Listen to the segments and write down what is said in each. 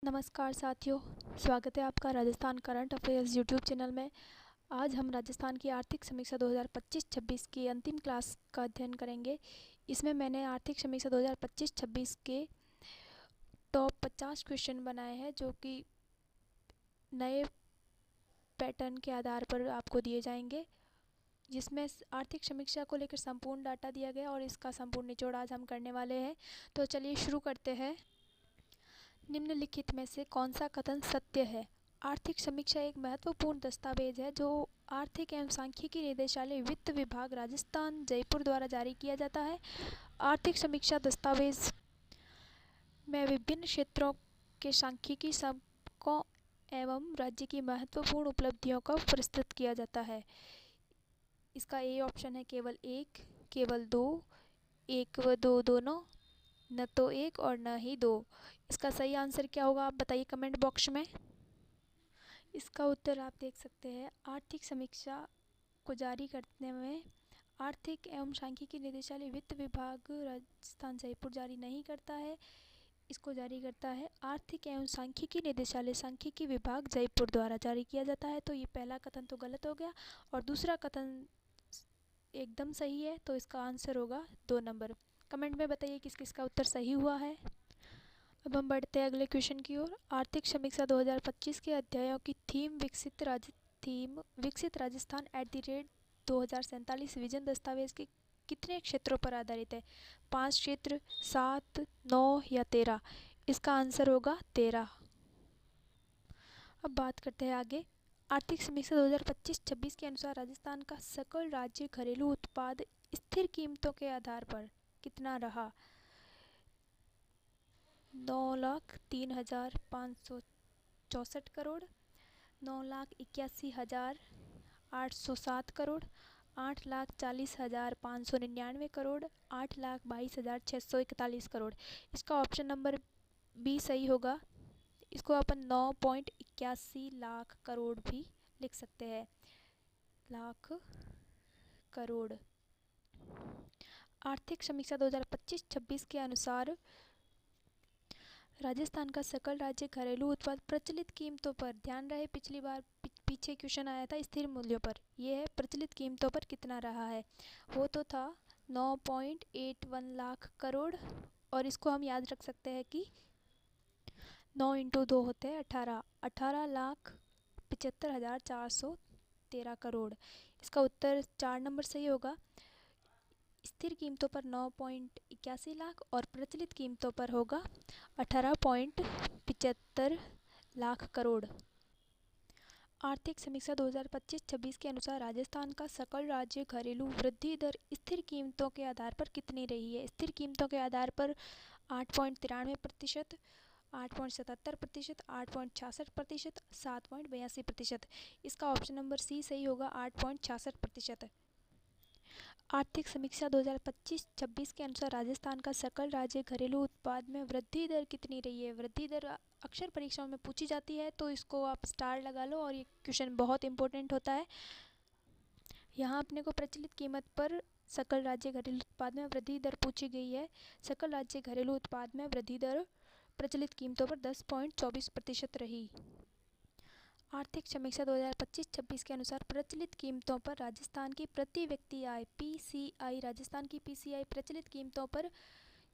नमस्कार साथियों, स्वागत है आपका Rajasthan current affairs YouTube channel में। आज हम राजस्थान की आर्थिक समीक्षा 2025-26 की अंतिम क्लास का अध्ययन करेंगे। इसमें मैंने आर्थिक समीक्षा 2025-26 के टॉप 50 क्वेश्चन बनाए हैं, जो कि नए पैटर्न के आधार पर आपको दिए जाएंगे, जिसमें आर्थिक समीक्षा को लेकर संपूर्ण डाटा दिया गया और इसका संपूर्ण निचोड़ आज हम करने वाले हैं। तो चलिए शुरू करते हैं। निम्नलिखित में से कौन सा कथन सत्य है? आर्थिक समीक्षा एक महत्वपूर्ण दस्तावेज है जो आर्थिक एवं सांख्यिकी निदेशालय वित्त विभाग राजस्थान जयपुर द्वारा जारी किया जाता है। आर्थिक समीक्षा दस्तावेज में विभिन्न क्षेत्रों के सांख्यिकी सबकों एवं राज्य की महत्वपूर्ण उपलब्धियों को प्रस्तुत किया जाता है। इसका ए ऑप्शन है केवल एक, केवल दो, एक व दो दोनों, न तो एक और न ही दो। इसका सही आंसर क्या होगा, आप बताइए कमेंट बॉक्स में। इसका उत्तर आप देख सकते हैं। आर्थिक समीक्षा को जारी करने में आर्थिक एवं सांख्यिकी निदेशालय वित्त विभाग राजस्थान जयपुर जारी नहीं करता है। इसको जारी करता है आर्थिक एवं सांख्यिकी निदेशालय सांख्यिकी विभाग जयपुर द्वारा जारी किया जाता है। तो ये पहला कथन तो गलत हो गया और दूसरा कथन एकदम सही है। तो इसका आंसर होगा 2 नंबर। कमेंट में बताइए किस किस का उत्तर सही हुआ है। अब हम बढ़ते हैं अगले क्वेश्चन की ओर। आर्थिक समीक्षा 2025 के अध्यायों की थीम विकसित राजस्थान @2047 विजन दस्तावेज के कितने क्षेत्रों पर आधारित है? 5 क्षेत्र, 7, 9 या 13? इसका आंसर होगा 13। अब बात करते हैं आगे। आर्थिक समीक्षा 2025-26 के अनुसार राजस्थान का सकल राज्य घरेलू उत्पाद स्थिर कीमतों के आधार पर कितना रहा? 9,03,564 करोड़, 9,81,807 करोड़, 8,40,599 करोड़, 8,22,641 करोड़। इसका ऑप्शन नंबर बी सही होगा। इसको अपन 9.81 लाख करोड़ भी लिख सकते हैं। लाख करोड़। आर्थिक समीक्षा 2025-26 के अनुसार राजस्थान का सकल राज्य घरेलू उत्पाद प्रचलित कीमतों पर, ध्यान रहे पिछली बार पीछे क्वेश्चन आया था स्थिर मूल्यों पर, यह है प्रचलित कीमतों पर कितना रहा है। वो तो था 9.81 लाख करोड़ और इसको हम याद रख सकते हैं कि 9 × 2 होते हैं 18,75,413 करोड़। इसका उत्तर 4 नंबर सही होगा। स्थिर कीमतों पर 9.81 लाख और प्रचलित कीमतों पर होगा 18.75 लाख करोड़। आर्थिक समीक्षा 2025-26 के अनुसार राजस्थान का सकल राज्य घरेलू वृद्धि दर स्थिर कीमतों के आधार पर कितनी रही है? स्थिर कीमतों के आधार पर 8.93%, 8.77%, 8.66%, 7.82%। इसका ऑप्शन नंबर सी सही होगा, 8.66%। आर्थिक समीक्षा 2025-26 के अनुसार राजस्थान का सकल राज्य घरेलू उत्पाद में वृद्धि दर कितनी रही है? वृद्धि दर अक्सर परीक्षाओं में पूछी जाती है, तो इसको आप स्टार लगा लो और ये क्वेश्चन बहुत इंपॉर्टेंट होता है। यहाँ अपने को प्रचलित कीमत पर सकल राज्य घरेलू उत्पाद में वृद्धि दर पूछी गई है। सकल राज्य घरेलू उत्पाद में वृद्धि दर प्रचलित कीमतों पर 10.24% रही। आर्थिक समीक्षा 2025-26 के अनुसार प्रचलित कीमतों पर राजस्थान की प्रति व्यक्ति आय पीसीआई, राजस्थान की पीसीआई प्रचलित कीमतों पर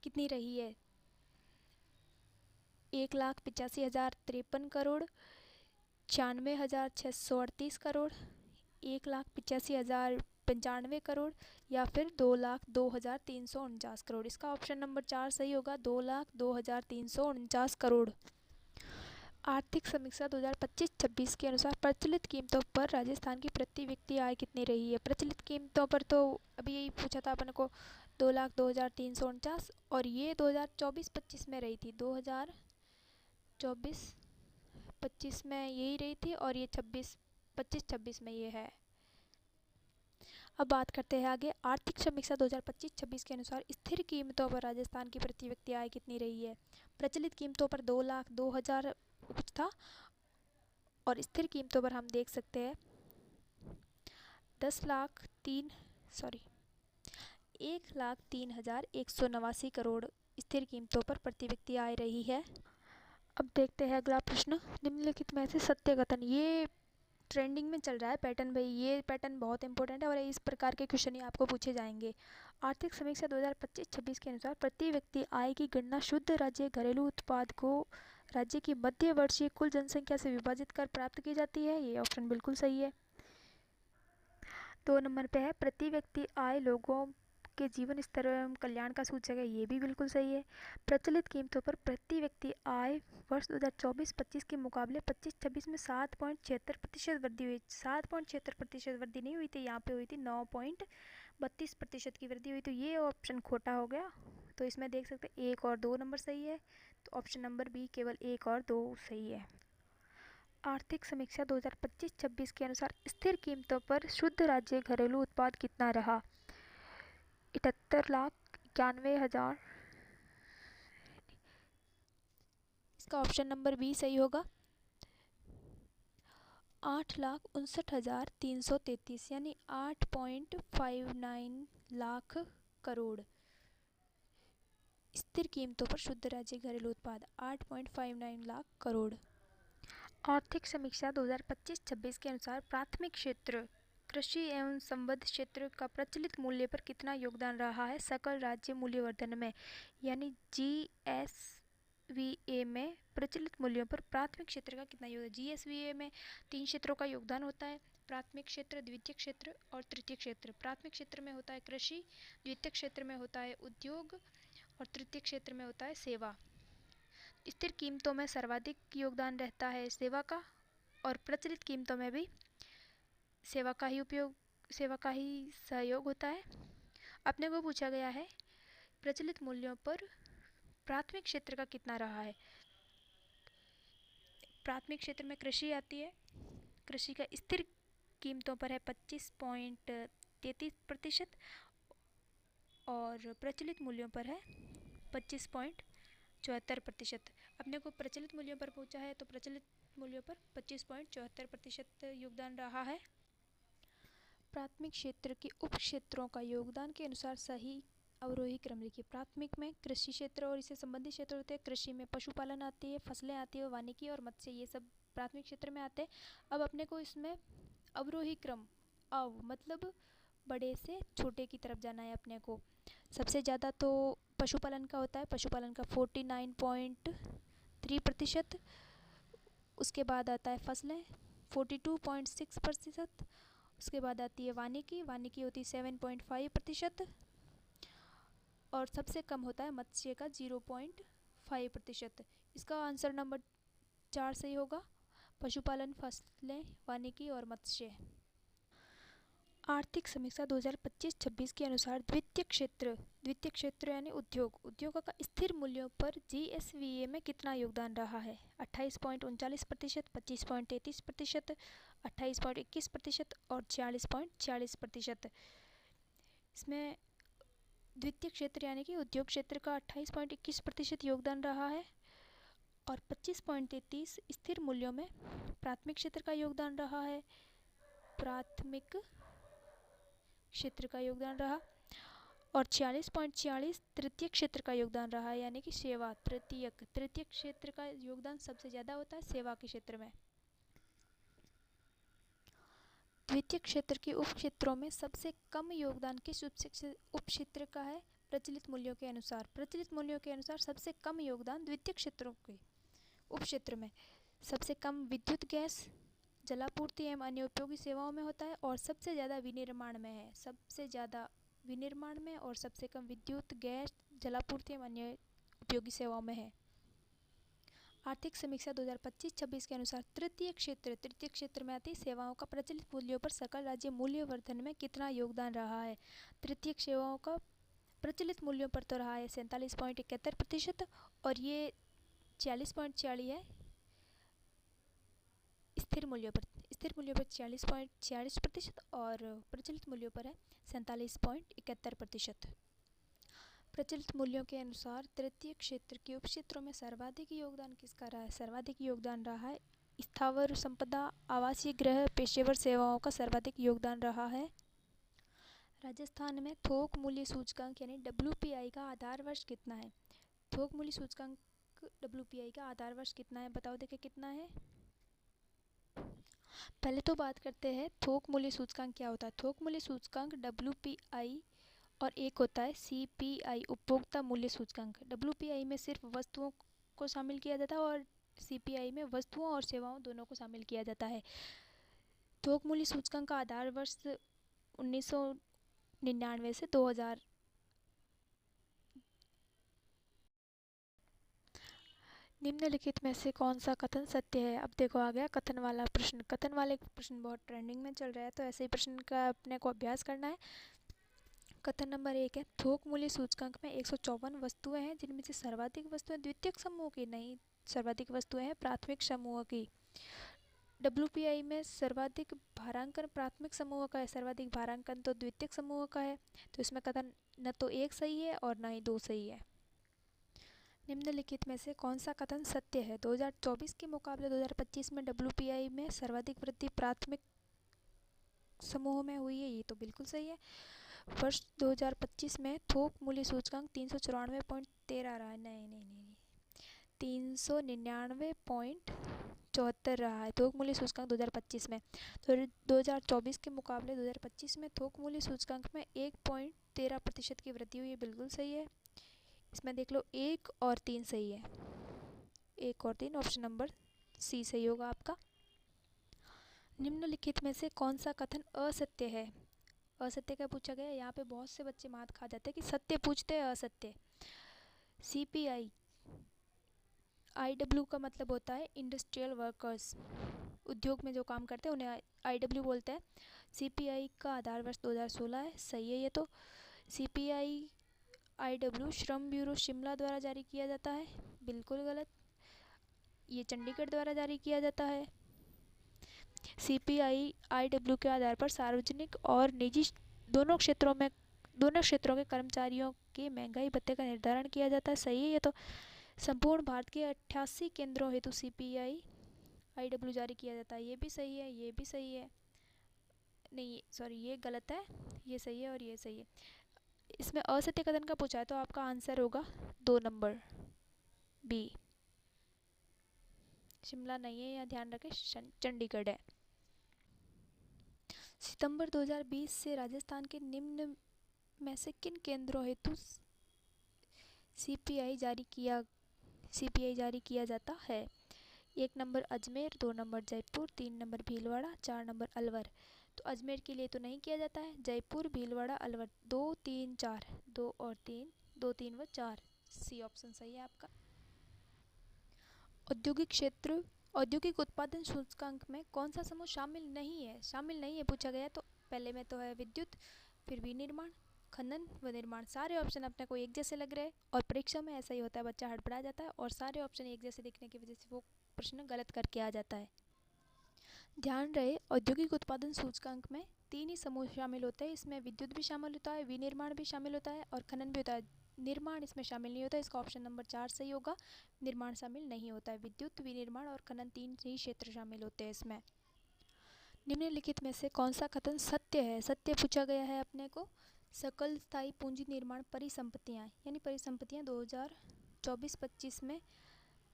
कितनी रही है? 1,85,053 करोड़, 96,638 करोड़, 1,85,095 करोड़ या फिर 2,02,349 करोड़। इसका ऑप्शन नंबर 4 सही होगा, 2,02,349 करोड़। आर्थिक समीक्षा 2025-26 के अनुसार प्रचलित कीमतों पर राजस्थान की प्रति व्यक्ति आय कितनी रही है? प्रचलित कीमतों पर तो अभी यही पूछा था अपन को, 2,02,349 और ये 2024-25 में रही थी। 2024-25 में यही रही थी और ये 25-26 में ये है। अब बात करते हैं आगे। आर्थिक समीक्षा 2025-26 के अनुसार स्थिर कीमतों पर राजस्थान की प्रति व्यक्ति आय कितनी रही है? प्रचलित कीमतों पर 2,02,000 कुछ था और स्थिर कीमतों पर हम देख सकते हैं 1,03,189 करोड़ स्थिर कीमतों पर प्रति व्यक्ति आय रही है। अब देखते हैं अगला प्रश्न। निम्नलिखित में से सत्य कथन, ये ट्रेंडिंग में चल रहा है पैटर्न भाई, ये पैटर्न बहुत इंपॉर्टेंट है और इस प्रकार के क्वेश्चन ही आपको पूछे जाएंगे। आर्थिक समीक्षा 2025-26 के अनुसार प्रति व्यक्ति आय की गणना शुद्ध राज्य घरेलू उत्पाद को राज्य की मध्य वर्षीय कुल जनसंख्या से विभाजित कर प्राप्त की जाती है। ये ऑप्शन बिल्कुल सही है। 2 नंबर पे है प्रति व्यक्ति आय लोगों के जीवन स्तर एवं कल्याण का सूचक है। ये भी बिल्कुल सही है। प्रचलित कीमतों पर प्रति व्यक्ति आय वर्ष 2024-25 के मुकाबले 25-26 में 7.76% वृद्धि हुई। 7.76% वृद्धि नहीं हुई थी, यहाँ पे हुई थी 9.32% की वृद्धि हुई। तो ये ऑप्शन खोटा हो गया। तो इसमें देख सकते हैं 1 और 2 नंबर सही है। तो ऑप्शन नंबर बी केवल 1 और 2 सही है। आर्थिक समीक्षा 2025-26 के अनुसार स्थिर कीमतों पर शुद्ध राज्य घरेलू उत्पाद कितना रहा? 78,91,000। इसका ऑप्शन नंबर बी सही होगा। 8,59,333 यानी 8.59 लाख करोड़। स्थिर कीमतों पर शुद्ध राज्य घरेलू उत्पाद 8.59 लाख करोड़। आर्थिक समीक्षा 2025-26 के अनुसार प्राथमिक क्षेत्र कृषि एवं संबद्ध क्षेत्र का प्रचलित मूल्य पर कितना योगदान रहा है सकल राज्य मूल्यवर्धन में? यानी GSVA में प्रचलित मूल्यों पर प्राथमिक क्षेत्र का कितना योगदान? GSVA में 3 क्षेत्रों का योगदान होता है, प्राथमिक क्षेत्र, द्वितीयक क्षेत्र और तृतीयक क्षेत्र। प्राथमिक क्षेत्र में होता है कृषि, द्वितीयक क्षेत्र में होता है उद्योग और तृतीयक क्षेत्र में होता है सेवा। स्थिर कीमतों में सर्वाधिक योगदान रहता है सेवा का और प्रचलित कीमतों में भी सेवा का ही सहयोग होता है। अपने को पूछा गया है प्रचलित मूल्यों पर प्राथमिक क्षेत्र का कितना रहा है। प्राथमिक क्षेत्र में कृषि आती है, कृषि का स्थिर कीमतों पर है 25.33% और प्रचलित मूल्यों पर है 25.74%। अपने को प्रचलित मूल्यों पर पूछा है तो प्रचलित मूल्यों पर 25.74% योगदान रहा है। प्राथमिक क्षेत्र के उप क्षेत्रों का योगदान के अनुसार सही अवरोही क्रम लिखिए। प्राथमिक में कृषि क्षेत्र और इससे संबंधित क्षेत्र होते हैं। कृषि में पशुपालन आती है, फसलें आती है, वानिकी और मत्स्य, ये सब प्राथमिक क्षेत्र में आते हैं। अब अपने को इसमें अवरोही क्रम, मतलब बड़े से छोटे की तरफ जाना है अपने को। सबसे ज़्यादा तो पशुपालन का होता है, पशुपालन का 49.3%। उसके बाद आता है फसलें 42.6%। उसके बाद आती है वानिकी, वानिकी होती है 7.5% और सबसे कम होता है मत्स्य का 0.5%। इसका आंसर नंबर 4 सही होगा, पशुपालन, फसलें, वानिकी और मत्स्य। आर्थिक समीक्षा 2025-26 के अनुसार द्वितीयक क्षेत्र यानी उद्योगों का स्थिर मूल्यों पर GSVA में कितना योगदान रहा है? 28.39%, 25.33%, 28.21% और 46.40%। इसमें द्वितीयक क्षेत्र यानी कि उद्योग क्षेत्र का 28.21% योगदान रहा है और 25.33 स्थिर मूल्यों में प्राथमिक क्षेत्र का योगदान रहा है। प्राथमिक क्षेत्र का योगदान रहा और 46.46 तृतीयक क्षेत्र का योगदान रहा है, यानी कि सेवा। तृतीयक क्षेत्र का योगदान सबसे ज़्यादा होता है सेवा के क्षेत्र में। द्वितीयक क्षेत्र के उप क्षेत्रों में सबसे कम योगदान किस उप क्षेत्र का है? प्रचलित मूल्यों के अनुसार। प्रचलित मूल्यों के अनुसार सबसे कम योगदान द्वितीयक क्षेत्रों के उप क्षेत्र में सबसे कम विद्युत गैस जलापूर्ति एवं अन्य उपयोगी सेवाओं में होता है और सबसे ज़्यादा विनिर्माण में है। सबसे ज़्यादा विनिर्माण में और सबसे कम विद्युत गैस जलापूर्ति एवं अन्य उपयोगी सेवाओं में है। आर्थिक समीक्षा 2025-26 के अनुसार तृतीयक क्षेत्र में आती सेवाओं का प्रचलित मूल्यों पर सकल राज्य मूल्यवर्धन में कितना योगदान रहा है? तृतीयक सेवाओं का प्रचलित मूल्यों पर तो रहा है 47.71% और ये 40.40 है स्थिर मूल्यों पर 40.46% और प्रचलित मूल्यों पर है 47.71%। प्रचलित मूल्यों के अनुसार तृतीय क्षेत्र के उपक्षेत्रों में सर्वाधिक योगदान किसका रहा है? सर्वाधिक योगदान रहा है स्थावर संपदा, आवासीय गृह, पेशेवर सेवाओं का सर्वाधिक योगदान रहा है। राजस्थान में थोक मूल्य सूचकांक यानी WPI का आधार वर्ष कितना है? थोक मूल्य सूचकांक WPI का आधार वर्ष कितना है, बताओ देखिए कितना है। पहले तो बात करते हैं थोक मूल्य सूचकांक क्या होता है। थोक मूल्य सूचकांक WPI और एक होता है CPI उपभोक्ता मूल्य सूचकांक। WPI में सिर्फ वस्तुओं को शामिल किया जाता है और CPI में वस्तुओं और सेवाओं दोनों को शामिल किया जाता है। थोक मूल्य सूचकांक का आधार वर्ष 1999 से 2000। निम्नलिखित में से कौन सा कथन सत्य है। अब देखो आ गया कथन वाला प्रश्न। कथन वाले प्रश्न बहुत ट्रेंडिंग में चल रहा है, तो ऐसे ही प्रश्न का अपने को अभ्यास करना है। कथन नंबर 1 है थोक मूल्य सूचकांक में 154 वस्तुएं हैं, जिनमें से सर्वाधिक वस्तुएं द्वितीयक समूह की नहीं, सर्वाधिक वस्तुएं हैं प्राथमिक समूह की। WPI में सर्वाधिक भारांकन प्राथमिक समूह का है, सर्वाधिक भारांकन तो द्वितीयक समूह का है। तो इसमें कथन न तो एक सही है और न ही दो सही है। निम्नलिखित में से कौन सा कथन सत्य है। 2024 के मुकाबले 2025 में WPI में सर्वाधिक वृद्धि प्राथमिक समूह में हुई है, ये तो बिल्कुल सही है। वर्ष 2025 में थोक मूल्य सूचकांक 394.13 रहा है, नहीं 399.74 रहा है थोक मूल्य सूचकांक 2025 में। तो 2024 के मुकाबले 2025 में थोक मूल्य सूचकांक में 1.13% की वृद्धि हुई है, बिल्कुल सही है। इसमें देख लो 1 और 3 सही है, 1 और 3 ऑप्शन नंबर सी सही होगा आपका। निम्नलिखित में से कौन सा कथन असत्य है। असत्य क्या पूछा गया है, यहाँ पे बहुत से बच्चे मात खा जाते हैं कि सत्य पूछते हैं असत्य। CPI IW का मतलब होता है इंडस्ट्रियल वर्कर्स, उद्योग में जो काम करते हैं उन्हें IW बोलते हैं। CPI का आधार वर्ष 2016 है, सही है ये तो। CPI IW श्रम ब्यूरो शिमला द्वारा जारी किया जाता है, बिल्कुल गलत, ये चंडीगढ़ द्वारा जारी किया जाता है। CPI IW के आधार पर सार्वजनिक और निजी दोनों क्षेत्रों के कर्मचारियों के महंगाई भत्ते का निर्धारण किया जाता है, सही है ये तो। संपूर्ण भारत के 88 केंद्रों हेतु CPI IW जारी किया जाता है, ये भी सही है, ये भी सही है, नहीं सॉरी ये गलत है, ये सही है और ये सही है। इसमें असत्य कथन का पूछा है तो आपका आंसर होगा 2 नंबर बी, शिमला नहीं है, यहाँ ध्यान रखें चंडीगढ़ है। सितंबर 2020 से राजस्थान के निम्न में से किन केंद्रों हेतु CPI जारी किया जाता है। 1 number Ajmer, 2 number Jaipur, 3 number Bhilwara, 4 number Alwar. तो अजमेर के लिए तो नहीं किया जाता है, जयपुर भीलवाड़ा अलवर 2 3 4, 2 और 3, 2 3 व 4, सी ऑप्शन सही है आपका। औद्योगिक क्षेत्र औद्योगिक उत्पादन सूचकांक में कौन सा समूह शामिल नहीं है पूछा गया। तो पहले में तो है विद्युत, फिर विनिर्माण, खनन व निर्माण। सारे ऑप्शन अपने को एक जैसे लग रहे हैं और परीक्षा में ऐसा ही होता है, बच्चा हड़बड़ा जाता है और सारे ऑप्शन एक जैसे दिखने की वजह से वो प्रश्न गलत करके आ जाता है। ध्यान रहे औद्योगिक उत्पादन सूचकांक में 3 ही समूह शामिल होते हैं, इसमें विद्युत भी शामिल होता है, विनिर्माण भी शामिल होता है और खनन भी होता है। निर्माण इसमें शामिल नहीं होता, इसका ऑप्शन नंबर 4 सही होगा। निर्माण शामिल नहीं होता है, विद्युत विनिर्माण और खनन 3 ही क्षेत्र शामिल होते हैं इसमें। निम्नलिखित में से कौन सा कथन सत्य है। सत्य पूछा गया है अपने को सकल स्थायी पूंजी निर्माण परिसंपत्तियाँ यानी परिसंपत्तियाँ 2024-25 में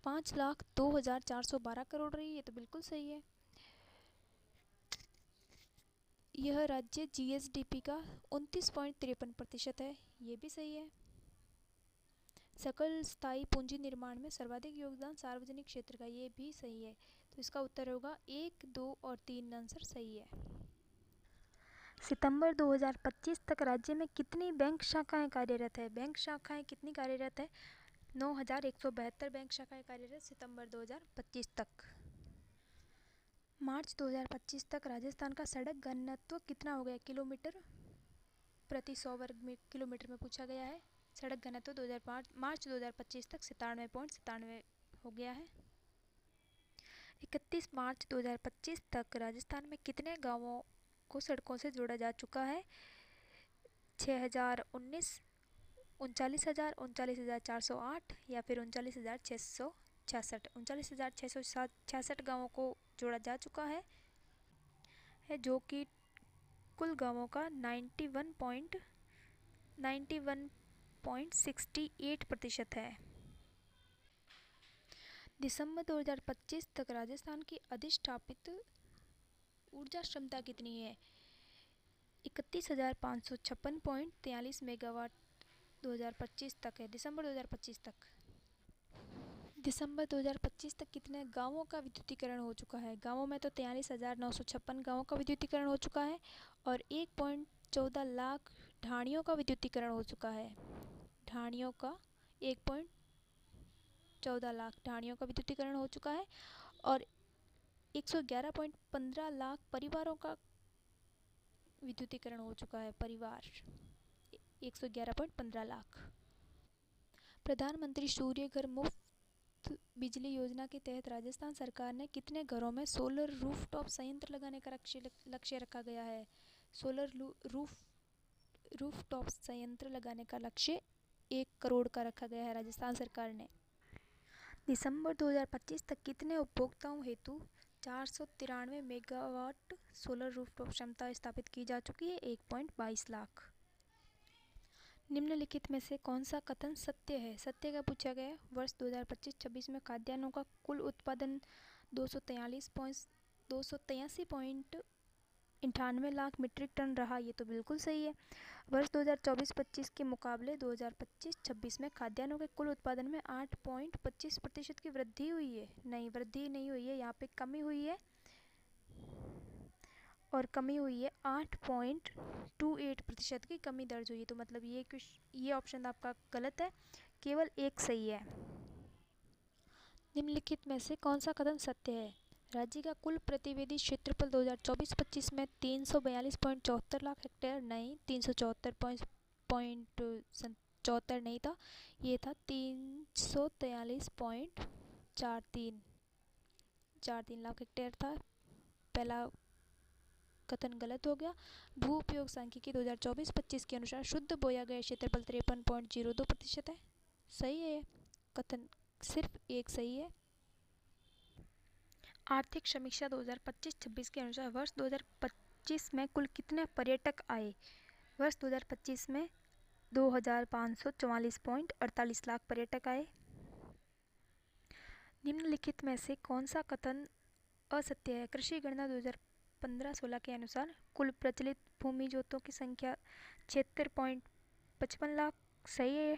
5,02,412 करोड़ रही, ये तो बिल्कुल सही है। यह राज्य GSDP का 29.53% है, ये भी सही है। सकल स्थायी पूंजी निर्माण में सर्वाधिक योगदान सार्वजनिक क्षेत्र का, ये भी सही है। तो इसका उत्तर होगा 1, 2 और 3 आंसर सही है। सितंबर 2025 तक राज्य में कितनी बैंक शाखाएं कार्यरत है। बैंक शाखाएं कितनी कार्यरत है। 9,172 बैंक शाखाएं कार्यरत सितंबर 2025 तक। मार्च 2025 तक राजस्थान का सड़क घनत्व कितना हो गया किलोमीटर प्रति 100 वर्ग किलोमीटर में पूछा गया है। सड़क घनत्व मार्च 2025 तक 97.97 हो गया है। 31 मार्च 2025 तक राजस्थान में कितने गांवों को सड़कों से जोड़ा जा चुका है। 6,019, 39,000, 39,408 या फिर 39,666। 39,666 गाँवों को जोड़ा जा चुका है जो कि कुल गाँवों का 91.68% है। दिसंबर 2025 तक राजस्थान की अधिष्ठापित ऊर्जा क्षमता कितनी है? 31,556.43 मेगावाट 2025 तक है, दिसंबर 2025 तक। दिसंबर 2025 तक कितने गांवों का विद्युतीकरण हो चुका है? गांवों में तो 43,956 गांवों का विद्युतीकरण हो चुका है और 1.14 लाख ढाणियों का विद्युतीकरण हो चुका है। ढाणियों का 1.14 लाख ढाणियों का विद्युतीकरण हो चुका है और 111.15 लाख परिवारों का विद्युतीकरण हो चुका है। परिवार 111.15 लाख। प्रधानमंत्री सूर्य घर मुफ्त बिजली योजना के तहत राजस्थान सरकार ने कितने घरों में सोलर रूफटॉप संयंत्र लगाने का लक्ष्य रखा गया है? सोलर रूफटॉप संयंत्र लगाने का लक्ष्य 1 करोड़ का रखा गया है राजस्थान सरकार ने। दिसंबर 2025 तक कितने उपभोक्ताओं हेतु 493 मेगावाट सोलर रूफटॉप क्षमता स्थापित की जा चुकी है? 1.22 लाख। निम्नलिखित में से कौन सा कथन सत्य है? सत्य का पूछा गया। वर्ष 2025-26 में खाद्यान्नों का कुल उत्पादन 283.98 लाख मीट्रिक टन रहा। ये तो बिल्कुल सही है। वर्ष 2024-25 के मुकाबले 2025-26 में खाद्यान्नों के कुल उत्पादन में 8.25% की वृद्धि हुई है। नहीं, वृद्धि नहीं हुई है, यहाँ पे कमी हुई है और कमी हुई है 8.28% की कमी दर्ज हुई है। तो मतलब ये ऑप्शन आपका गलत है, केवल एक सही है। निम्नलिखित में से कौन सा कथन सत्य है? राज्य का कुल प्रतिवेदी क्षेत्रफल 2024-25 में 342.74 लाख हेक्टेयर। नहीं, 374.74 नहीं था, ये था 343.43 लाख हेक्टेयर था। पहला कथन गलत हो गया। भू उपयोग सांख्यिकी 2024-25 के अनुसार शुद्ध बोया गया क्षेत्रफल 53.02% है। सही है, कथन सिर्फ एक सही है। आर्थिक समीक्षा 2025-26 के अनुसार वर्ष 2025 में कुल कितने पर्यटक आए? वर्ष 2025 में 2,544.48 लाख पर्यटक आए। निम्नलिखित में से कौन सा कथन असत्य है? कृषि गणना 2015-16 के अनुसार कुल प्रचलित भूमि जोतों की संख्या 76.55 लाख। सही है।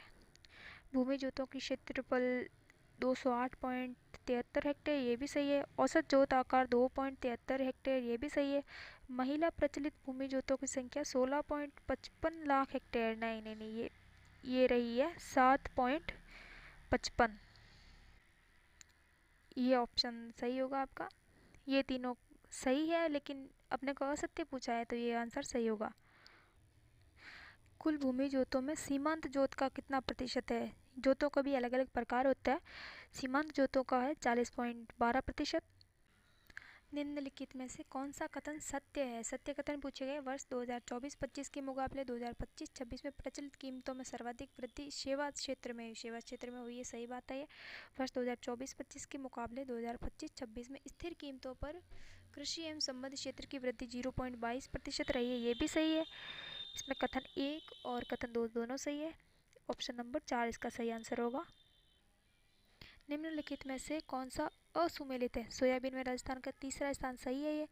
भूमि जोतों की क्षेत्रफल 208.73 हेक्टेयर। ये भी सही है। औसत जोत आकार 2.73 हेक्टेयर। ये भी सही है। महिला प्रचलित भूमि जोतों की संख्या 16.55 लाख हेक्टेयर। नहीं नहीं नहीं, ये रही है 7.55। ये ऑप्शन सही होगा आपका। ये तीनों सही है, लेकिन अपने को असत्य पूछा है तो ये आंसर सही होगा। कुल भूमि जोतों में सीमांत जोत का कितना प्रतिशत है? जोतों का भी अलग अलग प्रकार होता है। सीमांत जोतों का है 40.12%। निम्नलिखित में से कौन सा कथन सत्य है? सत्य कथन पूछे गए। वर्ष 2024-25 के मुकाबले 2025-26 में प्रचलित कीमतों में सर्वाधिक वृद्धि सेवा क्षेत्र में हुई है। सही बात है ये। वर्ष 2024-25 के मुकाबले 2025-26 में स्थिर कीमतों पर कृषि एवं संबद्ध क्षेत्र की वृद्धि 0.22% रही है। ये भी सही है। इसमें कथन 1 और कथन 2 दोनों सही है। ऑप्शन नंबर 4 इसका सही आंसर होगा। निम्नलिखित में से कौन सा असुमेलित है? सोयाबीन में राजस्थान का तीसरा स्थान सही है ये।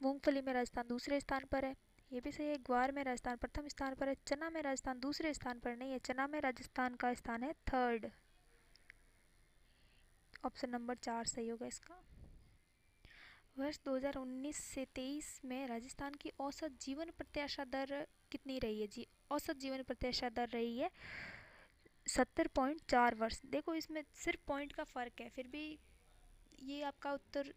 मूंगफली में राजस्थान दूसरे स्थान पर है। ये भी सही है। ग्वार में राजस्थान प्रथम स्थान पर है। चना में राजस्थान दूसरे स्थान पर नहीं है। चना में राजस्थान का स्थान है 3rd। ऑप्शन नंबर 4 सही होगा इसका। वर्ष 2019 से 23 में राजस्थान की औसत जीवन प्रत्याशा दर कितनी रही है जी? औसत जीवन प्रत्याशा दर रही है 70.4 वर्ष। देखो, इसमें सिर्फ पॉइंट का फ़र्क है, फिर भी ये आपका उत्तर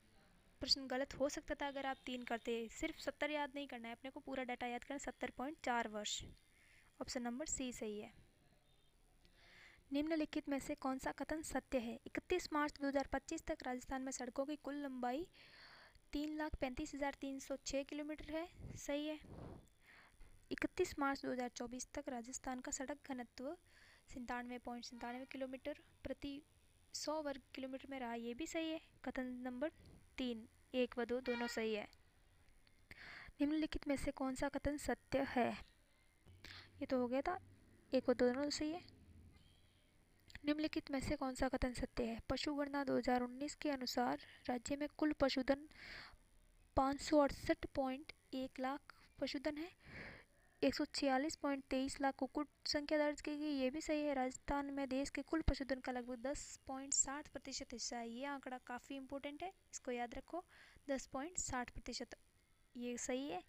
प्रश्न गलत हो सकता था अगर आप 3 करते। सिर्फ 70 याद नहीं करना है, अपने को पूरा डाटा याद करना। 70.4 वर्ष। ऑप्शन नंबर सी सही है। निम्नलिखित में से कौन सा कथन सत्य है? 31 मार्च 2025 तक राजस्थान में सड़कों की कुल लंबाई 3,35,306 किलोमीटर है। सही है। 31 मार्च 2024 तक राजस्थान का सड़क घनत्व 97.97 किलोमीटर प्रति 100 वर्ग किलोमीटर में रहा। ये भी सही है। कथन नंबर 3 1 व 2 दोनों सही है। निम्नलिखित में से कौन सा कथन सत्य है? ये तो हो गया था, 1 व 2 दोनों सही है। निम्नलिखित में से कौन सा कथन सत्य है? पशुगणना 2019 के अनुसार राज्य में कुल पशुधन 568.1 लाख पशुधन है। 146.23 लाख कुक्कुट संख्या दर्ज की गई, ये भी सही है। राजस्थान में देश के कुल पशुधन का लगभग 10.60% हिस्सा है। ये आंकड़ा काफ़ी इंपॉर्टेंट है, इसको याद रखो। 10.60% ये सही है।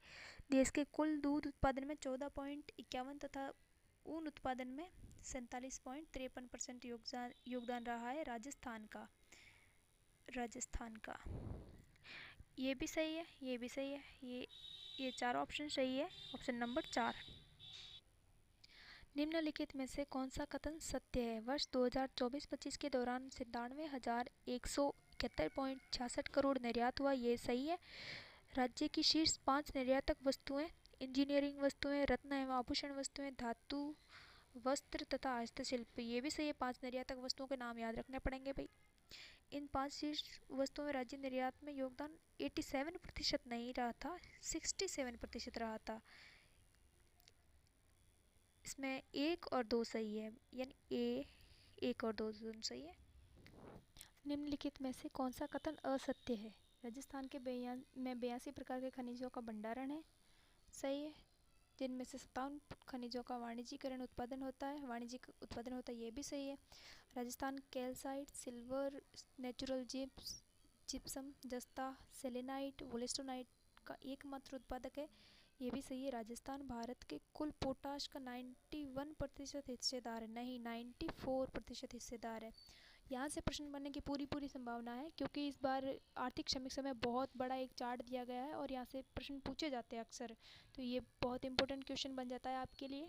देश के कुल दूध उत्पादन में 14.51 तथा ऊन उत्पादन में 47.53% योगदान रहा है राजस्थान का। ये भी सही है, ये भी सही है। ये चार ऑप्शन सही है। Option number 4। निम्नलिखित में से कौन सा कथन सत्य है? वर्ष 2024-25 के दौरान 97,171.66 करोड़ निर्यात हुआ, ये सही है। राज्य की शीर्ष 5 निर्यातक वस्तुएं इंजीनियरिंग वस्तुएं, रत्न एवं आभूषण वस्तुएं, धातु वस्त्र तथा हस्तशिल्प, ये भी सही है। 5 निर्यातक वस्तुओं के नाम याद रखने पड़ेंगे भाई। इन 5 शीर्ष वस्तुओं में राज्य निर्यात में योगदान 87% नहीं रहा था, 67% रहा था। इसमें 1 और 2 सही है, यानी ए 1 और 2 दोनों सही है। निम्नलिखित में से कौन सा कथन असत्य है? राजस्थान के 82 प्रकार के खनिजों का भंडारण है, सही है। जिनमें से 57 खनिजों का वाणिज्यिक उत्पादन होता है, ये भी सही है। Rajasthan calcite, silver, natural gypsum, जस्ता, सेलेनाइट, वोलेस्टोनाइट का एकमात्र उत्पादक है, ये भी सही है। राजस्थान भारत के कुल पोटाश का 91% हिस्सेदार है, नहीं 94% हिस्सेदार है। यहाँ से प्रश्न बनने की पूरी संभावना है, क्योंकि इस बार आर्थिक समीक्षा में बहुत बड़ा एक चार्ट दिया गया है और यहाँ से प्रश्न पूछे जाते हैं अक्सर, तो ये बहुत इंपॉर्टेंट क्वेश्चन बन जाता है आपके लिए।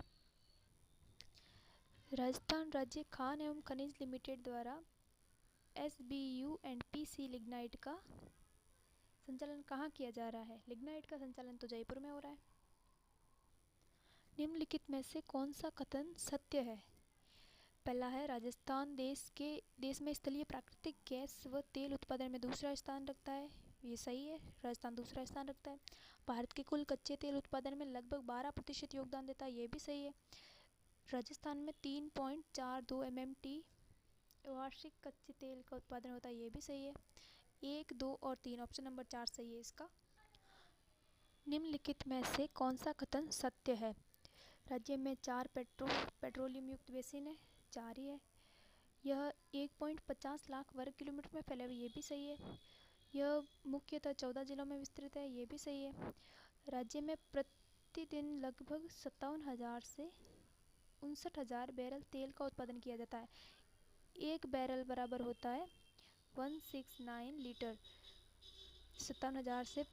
राजस्थान राज्य खान एवं खनिज लिमिटेड द्वारा SBU&PC लिग्नाइट का संचालन कहाँ किया जा रहा है? लिग्नाइट का संचालन तो जयपुर में हो रहा है। निम्नलिखित में से कौन सा कथन सत्य है? पहला है, राजस्थान देश में स्थलीय प्राकृतिक गैस व तेल उत्पादन में दूसरा स्थान रखता है, ये सही है। राजस्थान दूसरा स्थान रखता है। भारत के कुल कच्चे तेल उत्पादन में लगभग 12% योगदान देता है, ये भी सही है। राजस्थान में 3.42 MMT वार्षिक कच्चे तेल का उत्पादन होता है, ये भी सही है। 1, 2 और 3 ऑप्शन नंबर 4 सही है इसका। निम्नलिखित में से कौन सा कथन सत्य है? राज्य में 4 पेट्रोलियम युक्त बेसिन है, 4 ही है। यह 1.50 लाख वर्ग किलोमीटर में फैले हुए, ये भी सही है। यह मुख्यतः 14 जिलों में विस्तृत है, ये भी सही है। राज्य में प्रतिदिन लगभग 57,000 से 59,000 बैरल तेल का उत्पादन किया जाता है। 1 बैरल बराबर होता है 169 लीटर। 57,000 से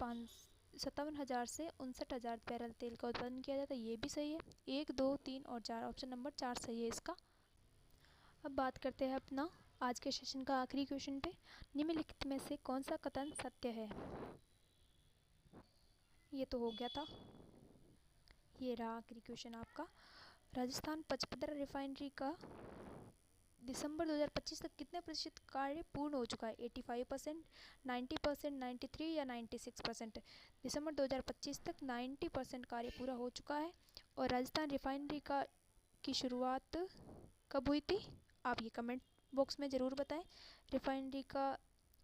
59,000 बैरल तेल का उत्पादन किया जाता है, ये भी सही है। 1, 2, 3 और 4 ऑप्शन नंबर 4 सही है इसका। अब बात करते हैं अपना आज के सेशन का आखिरी क्वेश्चन पे। निम्नलिखित में से कौन सा कथन सत्य है? ये तो हो गया था, ये रहा आखिरी क्वेश्चन आपका। राजस्थान पचपदरा रिफाइनरी का दिसंबर 2025 तक कितने प्रतिशत कार्य पूर्ण हो चुका है? 85%, 90%, 93 या 96%? दिसंबर 2025 तक 90% कार्य पूरा हो चुका है। और राजस्थान रिफाइनरी की शुरुआत कब हुई थी? आप ये कमेंट बॉक्स में ज़रूर बताएं।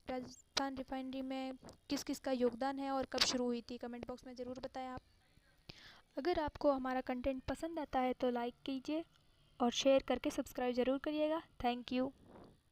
राजस्थान रिफाइनरी में किस किस का योगदान है और कब शुरू हुई थी, कमेंट बॉक्स में ज़रूर बताएं आप। अगर आपको हमारा कंटेंट पसंद आता है तो लाइक कीजिए और शेयर करके सब्सक्राइब ज़रूर करिएगा। Thank you.